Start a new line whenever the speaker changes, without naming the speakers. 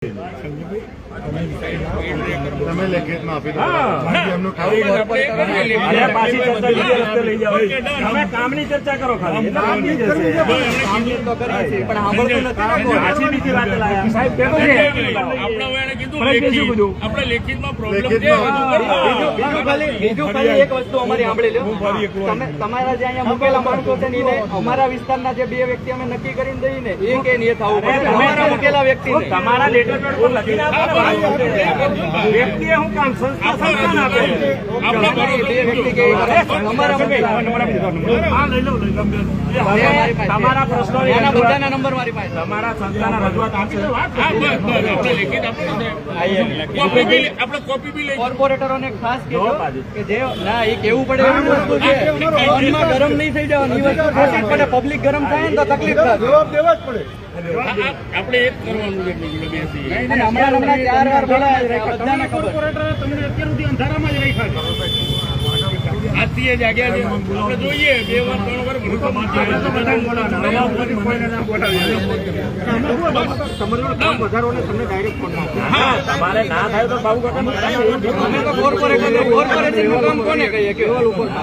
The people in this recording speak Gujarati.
તમે લેખિતમાં આપી દો એમનું
પાછી ચર્ચા લઈ જાઓ તમે કામની ચર્ચા કરો ખાલી પાછી બીજી વાત લાયા સાહેબ
આપણે લેખિતમાં પ્રોબ્લેમ
બીજું ખાલી એક વસ્તુ અમારી સાંભળી લો. તમારા જે અહીંયા મૂકેલા માણસો છે ને અમારા વિસ્તારના જે બે વ્યક્તિ અમે નક્કી કરીને દઈએ ને એ કે નહીં થવું પડે. અમારા મૂકેલા વ્યક્તિ
તમારા લેટર પેડ પર લખીને આપો. વ્યક્તિએ હું કામ સંસ્થા સંસ્થાન આપે તમારા પ્રશ્નો
બધાના નંબર મારી પાસે
તમારા સંસ્થાના રજૂઆત આપશે.
આપણે કોપી બી લઈ
કોર્પોરેટરોને ખાસ કહેજો કે જે ના એ કેવું પડે એવી વસ્તુ છે. મનમાં ગરમ નહીં થઈ જવાનું એ વસ્તુ થશે પણ પબ્લિક ગરમ થાય ને તો તકલીફ થાય.
જવાબ દેવા જ પડે.
આપણે એક કરવાનું છે
અને હમણાં 4 વાર બોલાયા બધાને ખબર.
તમને અત્યાર સુધી અંધારામાં જ રાખ્યા
આજથી જાગ્યા છે. આપણે જોઈએ 2 વાર 3 વાર ભૂખ
તમારે ના થાય તો બાબુ કાકા
અમે તો કોર્પોરેશન કોને કહીએ કે